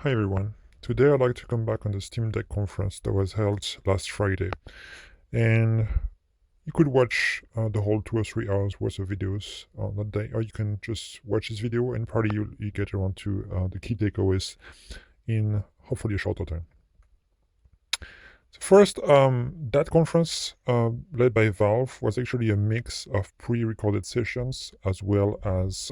Hi everyone. Today I'd like to come back on the Steam Deck conference that was held last Friday. And you could watch the whole 2 or 3 hours worth of videos on that day, or you can just watch this video and probably you get around to the key takeaways in hopefully a shorter time. So first, that conference led by Valve was actually a mix of pre-recorded sessions as well as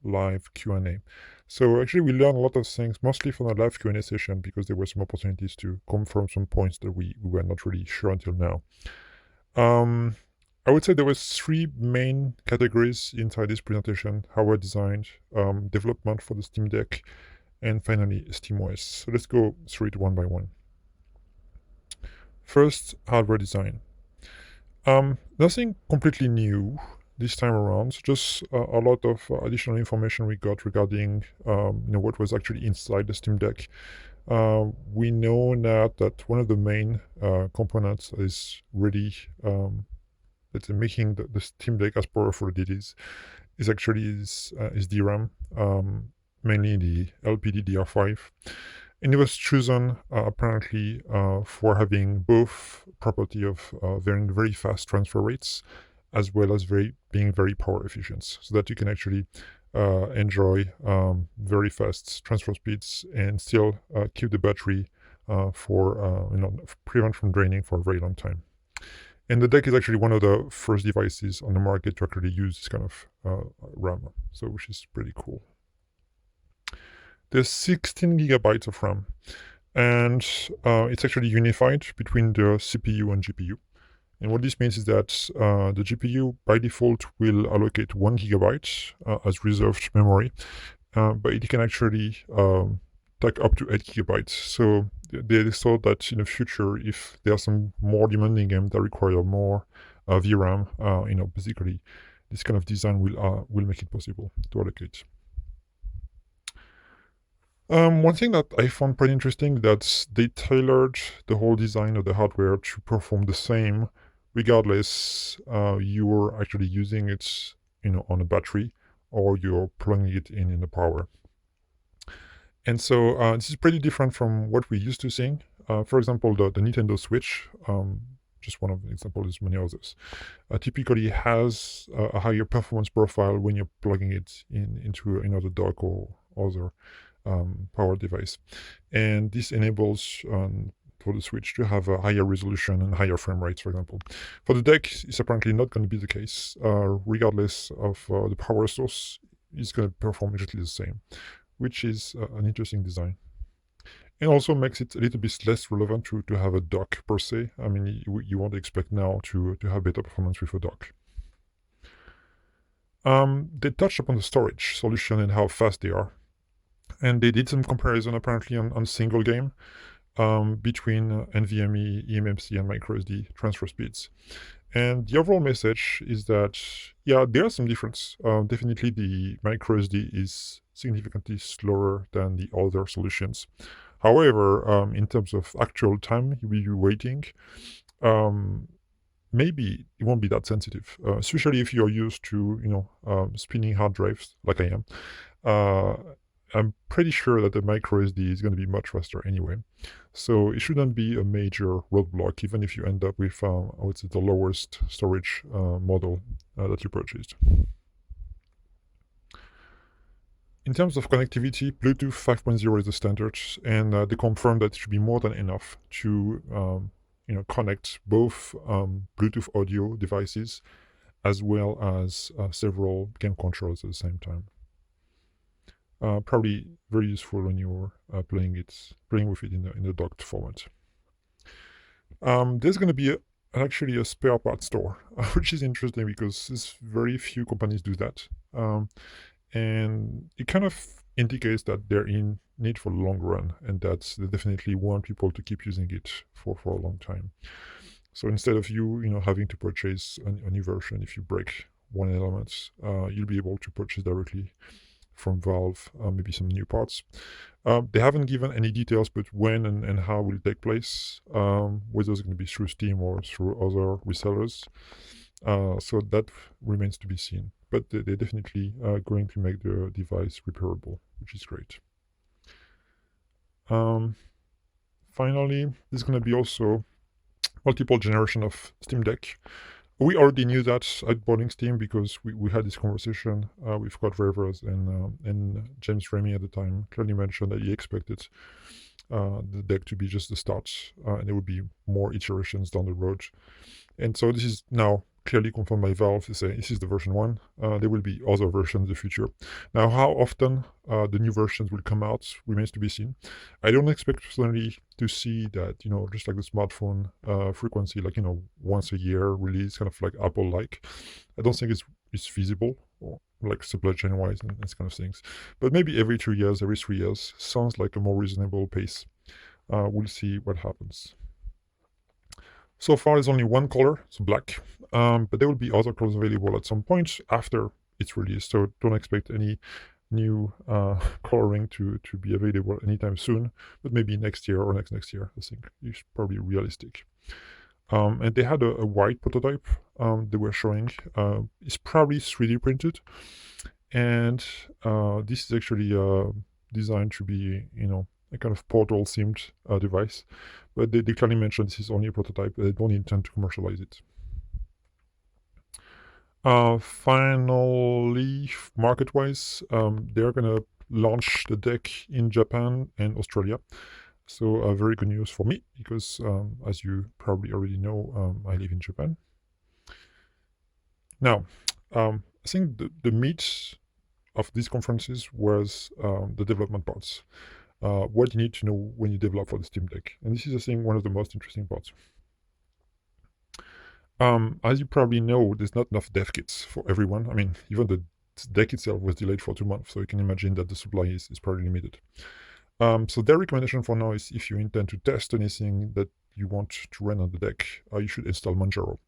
live Q&A. So actually we learned a lot of things, mostly from the live Q&A session, because there were some opportunities to confirm some points that we were not really sure until now. I would say there was 3 main categories inside this presentation: hardware design, development for the Steam Deck, and finally Steamos. So let's go through it one by one. First, hardware design. Nothing completely new this time around, just a lot of additional information we got regarding what was actually inside the Steam Deck. We know now that one of the main components is really let's say making the Steam Deck as powerful as it is actually is DRAM, mainly the LPDDR5. And it was chosen apparently for having both property of very fast transfer rates, as well as being very power efficient, so that you can actually enjoy very fast transfer speeds and still keep the battery for prevent from draining for a very long time. And the deck is actually one of the first devices on the market to actually use this kind of RAM, so which is pretty cool. There's 16 gigabytes of RAM, and it's actually unified between the CPU and GPU. And what this means is that the GPU by default will allocate 1 gigabyte as reserved memory, but it can actually take up to 8 gigabytes. So they thought that in the future, if there are some more demanding games that require more VRAM, basically this kind of design will make it possible to allocate. One thing that I found pretty interesting, that they tailored the whole design of the hardware to perform the same regardless you're actually using it on a battery or you're plugging it in the power. And so this is pretty different from what we used to seeing. For example, the Nintendo Switch, just one of the examples, there's many others, typically has a higher performance profile when you're plugging it into another dock or other power device. And this enables for the Switch to have a higher resolution and higher frame rates, for example. For the deck, it's apparently not going to be the case. Regardless of the power source, it's going to perform exactly the same, which is an interesting design. And also makes it a little bit less relevant to have a dock per se. I mean, you won't expect now to have better performance with a dock. They touched upon the storage solution and how fast they are. And they did some comparison apparently on single game between NVMe, eMMC, and microSD transfer speeds. And the overall message is that, yeah, there are some difference. Definitely the microSD is significantly slower than the other solutions. However, in terms of actual time you'll be waiting, maybe it won't be that sensitive, especially if you're used to, spinning hard drives like I am. I'm pretty sure that the microSD is going to be much faster anyway. So it shouldn't be a major roadblock, even if you end up with, I would say, the lowest storage model that you purchased. In terms of connectivity, Bluetooth 5.0 is the standard, and they confirmed that it should be more than enough to connect both Bluetooth audio devices as well as several game controllers at the same time. Probably very useful when you're playing with it in the docked format. There's going to be actually a spare parts store, which is interesting because very few companies do that. And it kind of indicates that they're in need for the long run, and that they definitely want people to keep using it for a long time. So instead of you having to purchase a new version, if you break one element, you'll be able to purchase directly from Valve, maybe some new parts. They haven't given any details, but when and how will it take place, whether it's going to be through Steam or through other resellers. So that remains to be seen. But they're definitely going to make the device repairable, which is great. Finally, there's going to be also multiple generation of Steam Deck. We already knew that at Boarding Steam because we had this conversation with Scott Rivers and James Remy at the time. Clearly mentioned that he expected the deck to be just the start, and there would be more iterations down the road. And so this is now clearly confirmed by Valve to say this is the version 1. There will be other versions in the future. Now, how often the new versions will come out remains to be seen. I don't expect personally to see that, just like the smartphone frequency, like, once a year release, kind of like Apple-like. I don't think it's feasible, or like supply chain wise and these kind of things. But maybe every 2 years, every 3 years sounds like a more reasonable pace. We'll see what happens. So far, there's only one color, it's black, but there will be other colors available at some point after it's released. So don't expect any new coloring to be available anytime soon, but maybe next year or next year. I think it's probably realistic. And they had a white prototype they were showing. It's probably 3D printed, and this is actually designed to be, a kind of portal themed device, but they clearly mentioned this is only a prototype. They don't intend to commercialize it. Finally, market-wise, they're gonna launch the deck in Japan and Australia. So very good news for me because, as you probably already know, I live in Japan. Now, I think the meat of these conferences was the development parts. What you need to know when you develop for the Steam Deck. And this is, I think, one of the most interesting parts. As you probably know, there's not enough dev kits for everyone. I mean, even the deck itself was delayed for 2 months, so you can imagine that the supply is probably limited. So their recommendation for now is if you intend to test anything that you want to run on the deck, you should install Manjaro.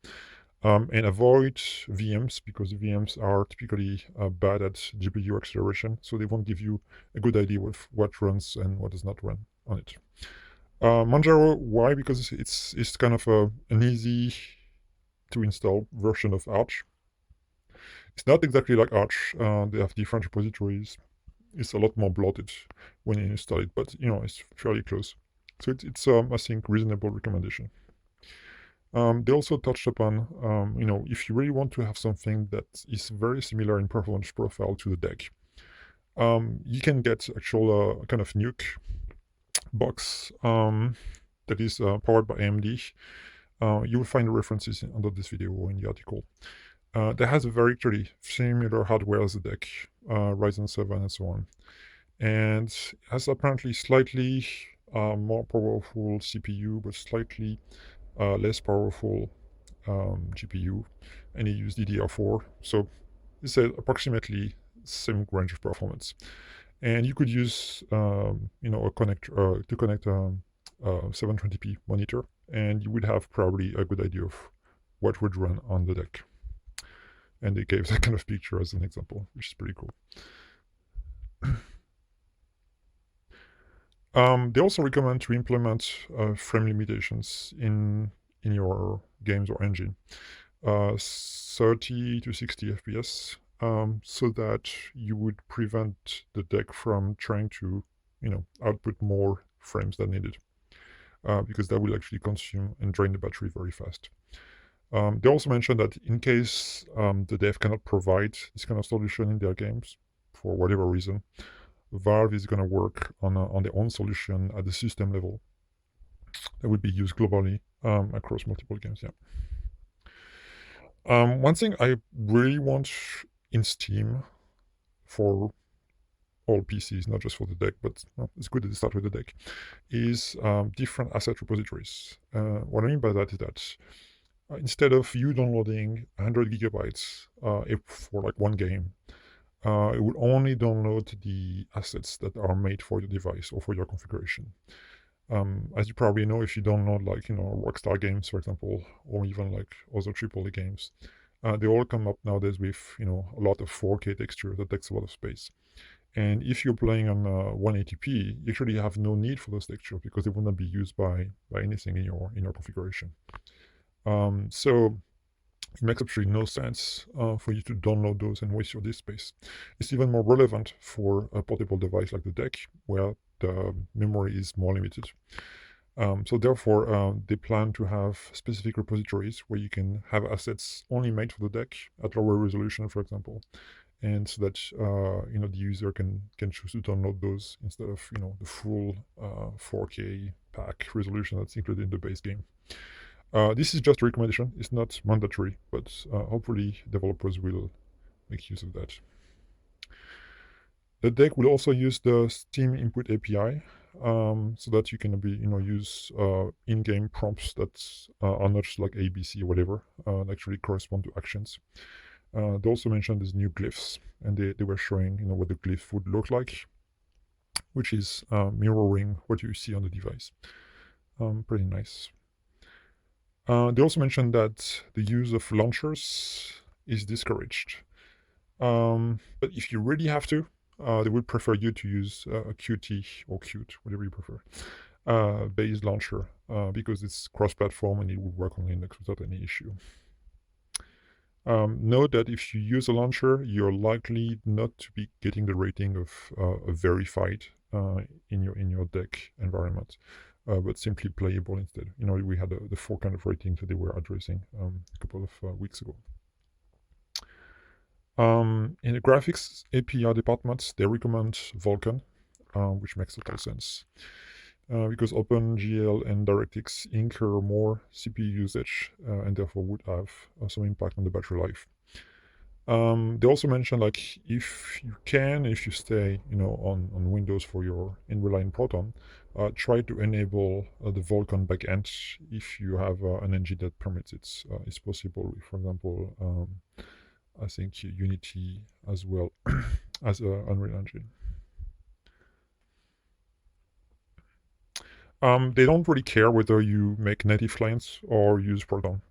And avoid VMs because VMs are typically bad at GPU acceleration, so they won't give you a good idea of what runs and what does not run on it. Manjaro, why? Because it's kind of an easy to install version of Arch. It's not exactly like Arch. They have different repositories. It's a lot more bloated when you install it, but it's fairly close. So it's I think reasonable recommendation. They also touched upon, if you really want to have something that is very similar in performance profile to the deck, you can get actual kind of nuke box that is powered by AMD. You will find the references under this video or in the article. That has a very actually similar hardware as the deck, Ryzen 7 and so on, and has apparently slightly more powerful CPU, but slightly less powerful GPU, and you use DDR4, so it's approximately same range of performance. And you could use a connector to connect a 720p monitor, and you would have probably a good idea of what would run on the deck. And they gave that kind of picture as an example, which is pretty cool. They also recommend to implement frame limitations in your games or engine, 30 to 60 FPS, so that you would prevent the deck from trying to, output more frames than needed, because that will actually consume and drain the battery very fast. They also mentioned that in case the dev cannot provide this kind of solution in their games for whatever reason, Valve is going to work on their own solution at the system level that would be used globally across multiple games. One thing I really want in Steam for all PCs, not just for the deck, but it's good to start with the deck, is different asset repositories. What I mean by that is that instead of you downloading 100 gigabytes for like one game, it will only download the assets that are made for your device or for your configuration. As you probably know, if you download like Rockstar games, for example, or even like other AAA games, they all come up nowadays with a lot of 4K texture that takes a lot of space. And if you're playing on 180p, you actually have no need for those textures because they will not be used by anything in your configuration. So it makes absolutely no sense for you to download those and waste your disk space. It's even more relevant for a portable device like the deck, where the memory is more limited. So therefore, they plan to have specific repositories where you can have assets only made for the deck at lower resolution, for example, and so that the user can choose to download those instead of the full 4K pack resolution that's included in the base game. This is just a recommendation; it's not mandatory, but hopefully developers will make use of that. The deck will also use the Steam Input API, so that you can use in-game prompts that are not just like ABC or whatever, actually correspond to actions. They also mentioned these new glyphs, and they were showing what the glyph would look like, which is mirroring what you see on the device. Pretty nice. They also mentioned that the use of launchers is discouraged. But if you really have to, they would prefer you to use a Qt or Qt, whatever you prefer, based launcher, because it's cross-platform and it will work on Linux without any issue. Note that if you use a launcher, you're likely not to be getting the rating of a verified in your deck environment, but simply playable instead. We had the 4 kind of ratings that they were addressing a couple of weeks ago. In the graphics API department, they recommend Vulkan, which makes total sense. Because OpenGL and DirectX incur more CPU usage and therefore would have some impact on the battery life. They also mentioned, like, if you can, if you stay on Windows and rely on Proton, try to enable the Vulkan backend if you have an engine that permits it. It's possible with, for example, I think Unity as well as Unreal Engine. They don't really care whether you make native clients or use Proton.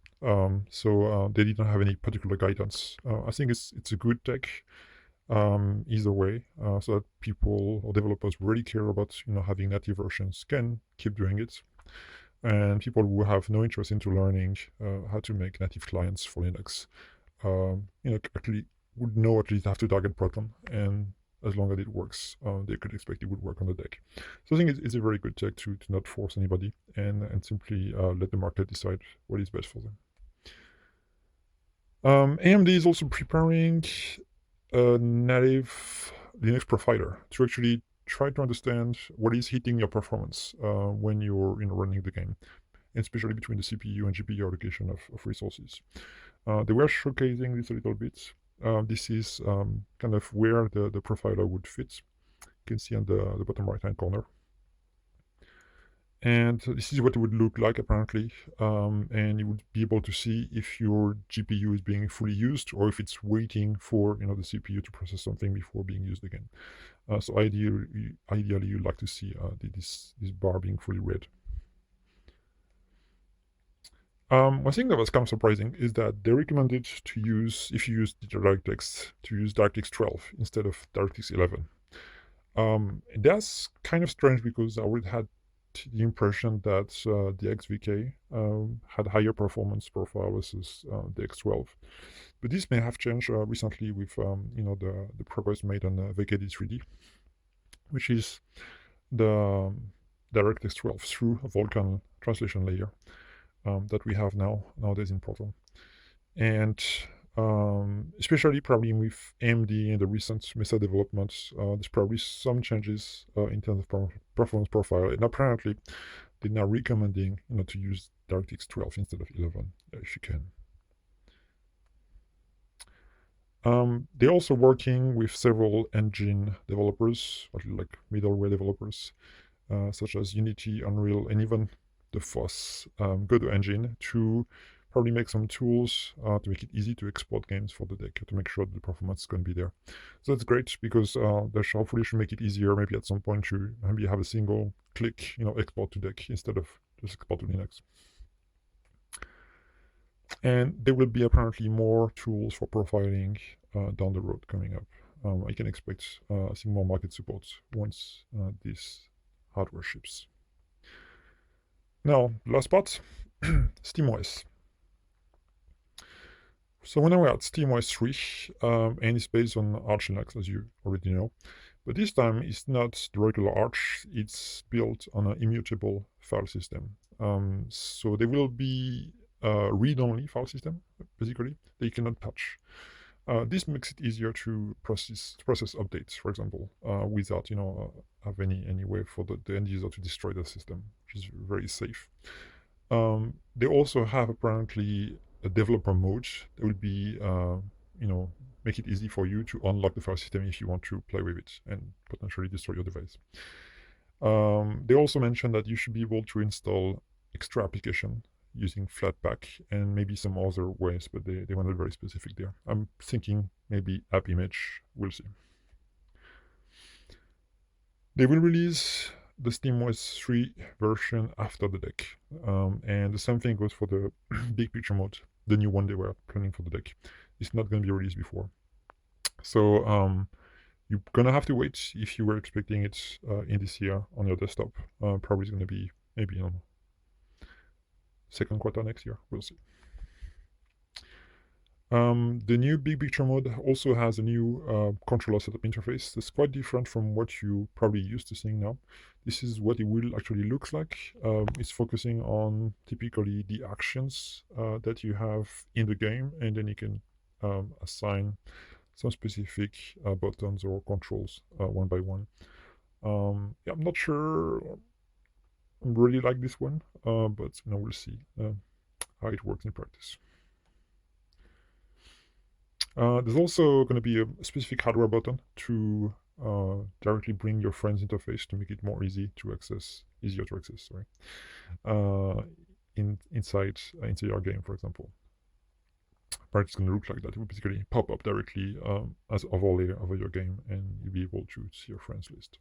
So they didn't have any particular guidance. I think it's a good tech either way, so that people or developers really care about having native versions can keep doing it, and people who have no interest into learning how to make native clients for Linux, actually would know at least have to target Proton, and as long as it works, they could expect it would work on the deck. So I think it's a very good tech to not force anybody and simply let the market decide what is best for them. AMD is also preparing a native Linux profiler to actually try to understand what is hitting your performance when you're running the game, especially between the CPU and GPU allocation of resources. They were showcasing this a little bit. This is kind of where the profiler would fit. You can see on the bottom right-hand corner. And this is what it would look like, apparently. And you would be able to see if your GPU is being fully used or if it's waiting for the CPU to process something before being used again. So ideally, you'd like to see this bar being fully read. One thing that was kind of surprising is that they recommended to use, if you use DirectX, to use DirectX 12 instead of DirectX 11. That's kind of strange because I already had the impression that the XVK had higher performance profile versus the X12. But this may have changed recently with the progress made on VKD3D, which is the DirectX 12 through a Vulkan translation layer that we have nowadays in Proton. And especially probably with AMD and the recent Mesa developments, there's probably some changes in terms of performance profile. And apparently, they're now recommending to use DirectX 12 instead of 11 if you can. They're also working with several engine developers, like middleware developers, such as Unity, Unreal, and even the FOSS Godot Engine, to probably make some tools to make it easy to export games for the deck, to make sure that the performance is going to be there. So that's great, because that hopefully should make it easier, maybe at some point, to maybe have a single click, export to deck instead of just export to Linux. And there will be apparently more tools for profiling down the road coming up. I can expect some more market support once this hardware ships. Now, last part, SteamOS. So when we're at SteamOS 3, and it's based on Arch Linux, as you already know, But this time it's not the regular Arch, it's built on an immutable file system. So there will be a read-only file system, basically, that you cannot touch. This makes it easier to process updates, for example, without have any way for the end user to destroy the system, which is very safe. They also have apparently a developer mode that will be make it easy for you to unlock the file system if you want to play with it and potentially destroy your device. They also mentioned that you should be able to install extra application using Flatpak and maybe some other ways, but they were not very specific there. I'm thinking maybe app image, we'll see. They will release the SteamOS 3 version after the deck. And the same thing goes for the big picture mode, the new one they were planning for the deck. It's not going to be released before. So you're going to have to wait if you were expecting it in this year on your desktop. Probably it's going to be maybe second quarter next year. We'll see. The new big picture mode also has a new controller setup interface that's quite different from what you probably used to seeing now. This is what it will actually look like. It's focusing on typically the actions that you have in the game, and then you can assign some specific buttons or controls one by one. Yeah, I'm not sure I really like this one, but we'll see how it works in practice. There's also going to be a specific hardware button to directly bring your friend's interface to make it more easier to access. Sorry, inside your game, for example. But it's going to look like that. It will basically pop up directly as overlay over your game, and you'll be able to see your friends list.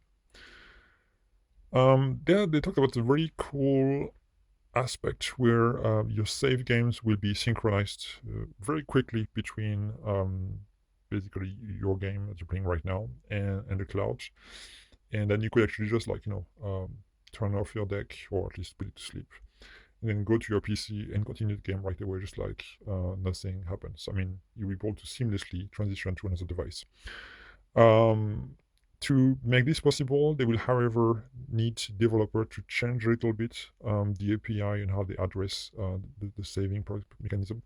There they talked about a very cool aspect where your save games will be synchronized very quickly between basically your game that you're playing right now and the cloud, and then you could actually just turn off your deck or at least put it to sleep, and then go to your PC and continue the game right away, just like nothing happens. I mean, you'll be able to seamlessly transition to another device. To make this possible, they will, however, need developer to change a little bit the API and how they address the saving mechanism.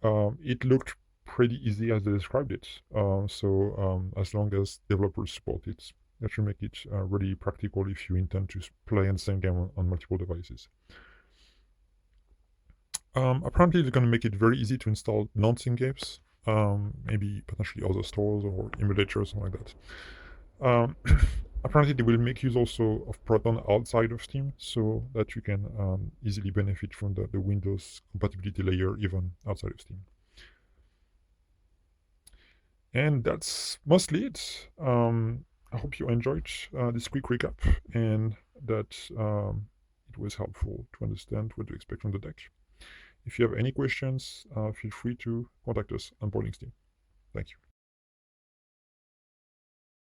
It looked pretty easy as they described it. So as long as developers support it, that should make it really practical if you intend to play in the same game on multiple devices. Apparently, they're going to make it very easy to install non-sync games, maybe potentially other stores or emulators, something like that. Apparently, they will make use also of Proton outside of Steam, so that you can easily benefit from the Windows compatibility layer even outside of Steam. And that's mostly it. I hope you enjoyed this quick recap and that it was helpful to understand what to expect from the deck. If you have any questions, feel free to contact us on Boarding Steam. Thank you.